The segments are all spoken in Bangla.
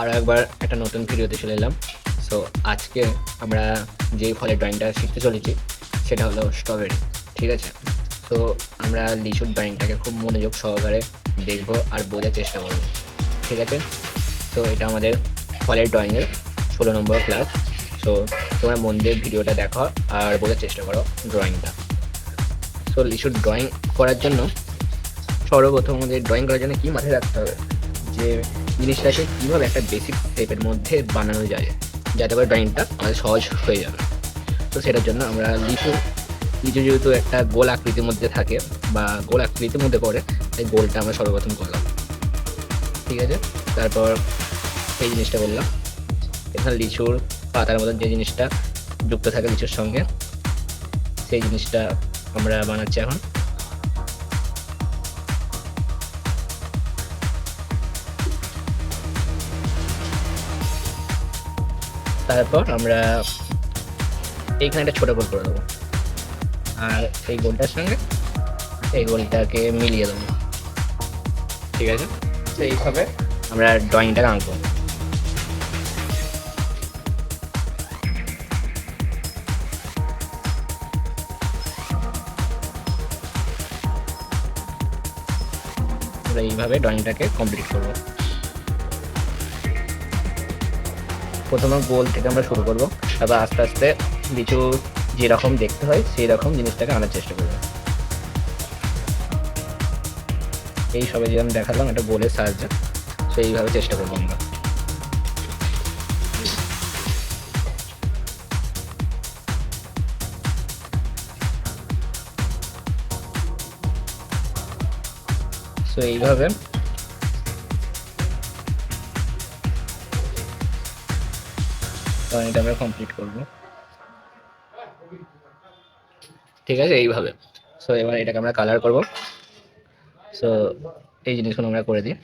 আরও একবার একটা নতুন ভিডিওতে চলে এলাম। সো আজকে আমরা যেই ফলের ড্রয়িংটা শিখতে চলেছি সেটা হলো স্ট্রবেরি। ঠিক আছে? তো আমরা লিচুর ড্রয়িংটাকে খুব মনোযোগ সহকারে দেখবো আর বোঝার চেষ্টা করবো। ঠিক আছে? তো এটা আমাদের ফলের ড্রয়িংয়ের 16 নম্বর ক্লাস। সো তোমরা মন দিয়ে ভিডিওটা দেখো আর বোঝার চেষ্টা করো ড্রয়িংটা। সো লিচুর ড্রয়িং করার জন্য সর্বপ্রথম আমাদের ড্রয়িং করার জন্য কী মাথায় রাখতে হবে, যে জিনিসটাকে কীভাবে একটা বেসিক শেপের মধ্যে বানানো যায় যাতে করে ড্রয়িংটা আমাদের সহজ হয়ে যাবে। তো সেটার জন্য আমরা লিচু লিচু যেহেতু একটা গোল আকৃতির মধ্যে থাকে বা গোল আকৃতির মধ্যে পড়ে, তাই গোলটা আমরা সর্বপ্রথম করলাম। ঠিক আছে? তারপর এই জিনিসটা করলাম। এখানে লিচুর পাতার মতন যে জিনিসটা যুক্ত থাকে লিচুর সঙ্গে, সেই জিনিসটা আমরা বানাচ্ছি এখন। তারপর আমরা এইখানে একটা ছোটো গোল করে দেবো আর এই গোলটার সঙ্গে এই গোলটাকে মিলিয়ে দেবো। ঠিক আছে? তো এইভাবে আমরা ড্রয়িংটাকে আঁকবো। আমরা এইভাবে ড্রয়িংটাকে কমপ্লিট করবো। প্রথমে গোল থেকে আমরা শুরু করবো, তারপর আস্তে আস্তে লিচু যেরকম দেখতে হয় সেই রকম জিনিসটাকে আনার চেষ্টা করবো। এই সবে যে আমি দেখালাম একটা গোলের সাহায্যে, তো এইভাবে চেষ্টা করবো আমরা। তো এইভাবে ড্রয়িংটা আমরা কমপ্লিট করবো। ঠিক আছে? এইভাবে। সো এবার এটাকে আমরা কালার করবো। সো এই জিনিসগুলো আমরা করে দিই।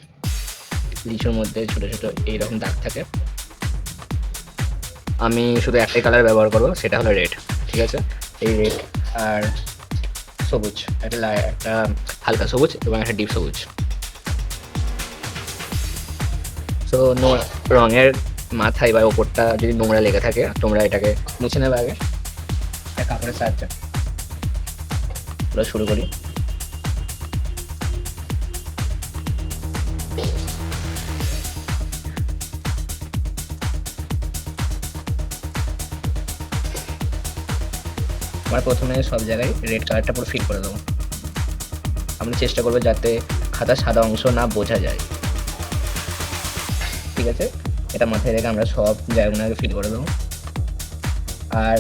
লিচুর মধ্যে ছোটো ছোটো এইরকম দাগ থাকে। আমি শুধু একটাই কালার ব্যবহার করবো, সেটা হলো রেড। ঠিক আছে? এই রেড আর সবুজ, একটা হালকা সবুজ এবং একটা ডিপ সবুজ। সো রঙের মাথায় বা ওপরটা যদি নোংরা লেগে থাকে, তোমরা এটাকে মুছে নেবে আগে একটা কাপড়ের সাহায্যে। শুরু করি। আমরা প্রথমে সব জায়গায় রেড কালারটা পুরো ফিল করে দেবো। আমরা চেষ্টা করবো যাতে খাতার সাদা অংশ না বোঝা যায়। ঠিক আছে? এটা মাথায় রেখে আমরা সব জায়গাগুলোকে ফিল করে দেবো। আর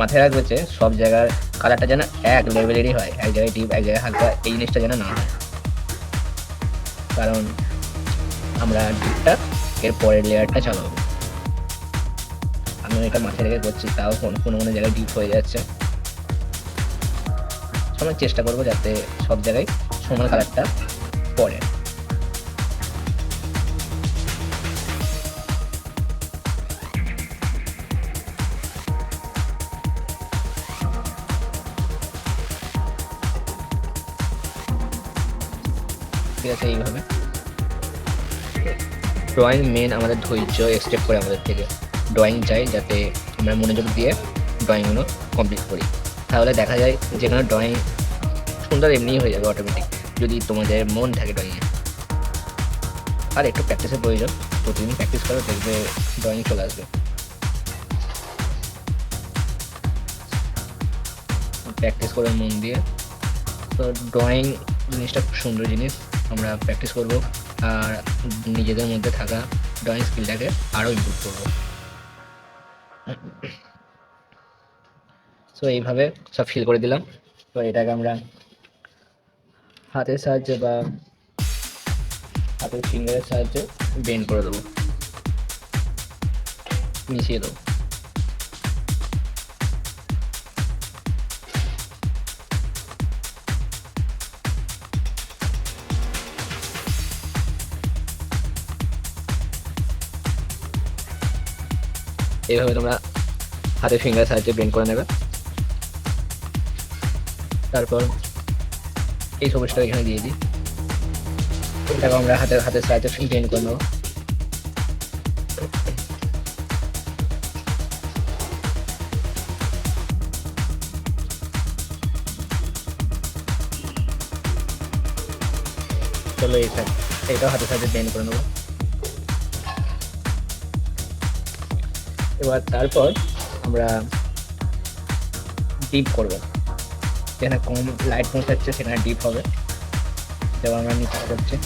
মাথায় রাখবে যে সব জায়গার কালারটা যেন এক লেভেলেরই হয়, এক জায়গায় ডিপ এক জায়গায় হালকা, এই জিনিসটা যেন না হয়। কারণ আমরা ডিপটা এর পরের লেয়ারটা চালাবো। আমি এটা মাথায় রেখে করছি, তাও কোনো কোনো জায়গায় ডিপ হয়ে যাচ্ছে। আমরা চেষ্টা করবো যাতে সব জায়গায় সমান কালারটা পড়ে। ঠিক আছে? এইভাবে ড্রয়িং মেন আমাদের ধৈর্য এক্সপেক্ট করে আমাদের থেকে। ড্রয়িং চাই যাতে আমরা মনোযোগ দিয়ে ড্রয়িংগুলো কমপ্লিট করি, তাহলে দেখা যায় যে কোনো ড্রয়িং সুন্দর এমনিই হয়ে যাবে অটোমেটিক, যদি তোমাদের মন থাকে ড্রয়িংয়ে। আর একটু প্র্যাকটিসের প্রয়োজন, প্রতিদিন প্র্যাকটিস করো, দেখবে ড্রয়িং চলে আসবে। প্র্যাকটিস করে মন দিয়ে। তো ড্রয়িং জিনিসটা খুব সুন্দর জিনিস, আমরা প্র্যাকটিস করব আর নিজেদের মধ্যে থাকা ড্রয়িং স্কিলটাকে আরও ইমপ্রুভ করবো। সো এইভাবে সব ফিল করে দিলাম। তো এটাকে আমরা হাতের সাহায্যে বা হাতের ফিঙ্গারের সাহায্যে বেন্ড করে দেবো, মিশিয়ে দেবো। এইভাবে তোমরা হাতের ফিঙ্গারের সাহায্যে বেন্ড করে নেবে। তারপর এই সবুজটা এখানে দিয়ে দিই, এটাকে আমরা হাতের সাহায্যে বেন্ড করে নেবো। চলো এই সাইড এইটাও হাতে সাথে ব্লেন্ড করে নেবো। এবার তারপর আমরা ডিপ করব, যেখানে কম লাইট পৌঁছাচ্ছে সেখানে ডিপ হবে। যেমন আমরা নিচে করছি,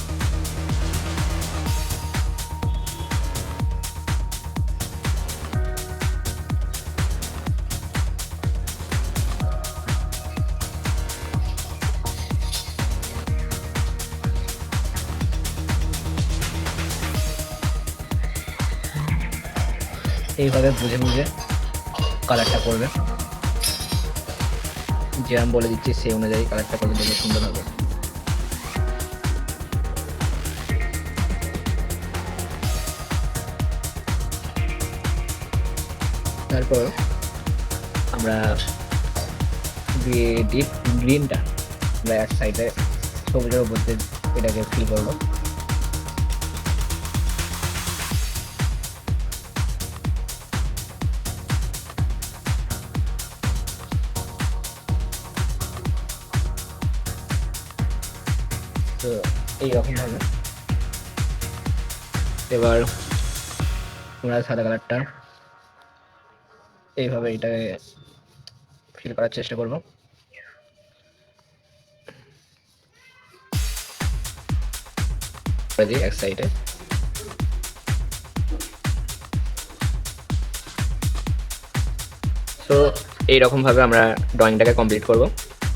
এইভাবে বুঝে বুঝে কালারটা করবে। যে আমি বলে দিচ্ছি সেই অনুযায়ী কালারটা করলে দেখবে সুন্দর হবে। তারপর আমরা ডিপ গ্রিনটা আমরা এক সাইডে সবুজের মধ্যে এটাকে ফিল করবো। তো এইরকম ভাবে এবার আমরা সাদা কালারটা এইভাবে এটাকে ফিল করার চেষ্টা করব। এক সাইডে তো এইরকম ভাবে আমরা ড্রয়িংটাকে কমপ্লিট করব।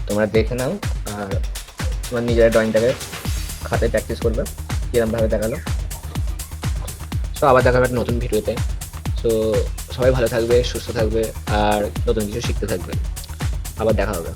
তোমরা দেখে নাও আর তোমার নিজের ড্রয়িংটাকে খাতায় প্র্যাকটিস করবে কিরকমভাবে দেখালো। তো আবার দেখা হবে নতুন ভিডিওতে। তো সবাই ভালো থাকবে, সুস্থ থাকবে আর নতুন কিছু শিখতে থাকবে। আবার দেখা হবে।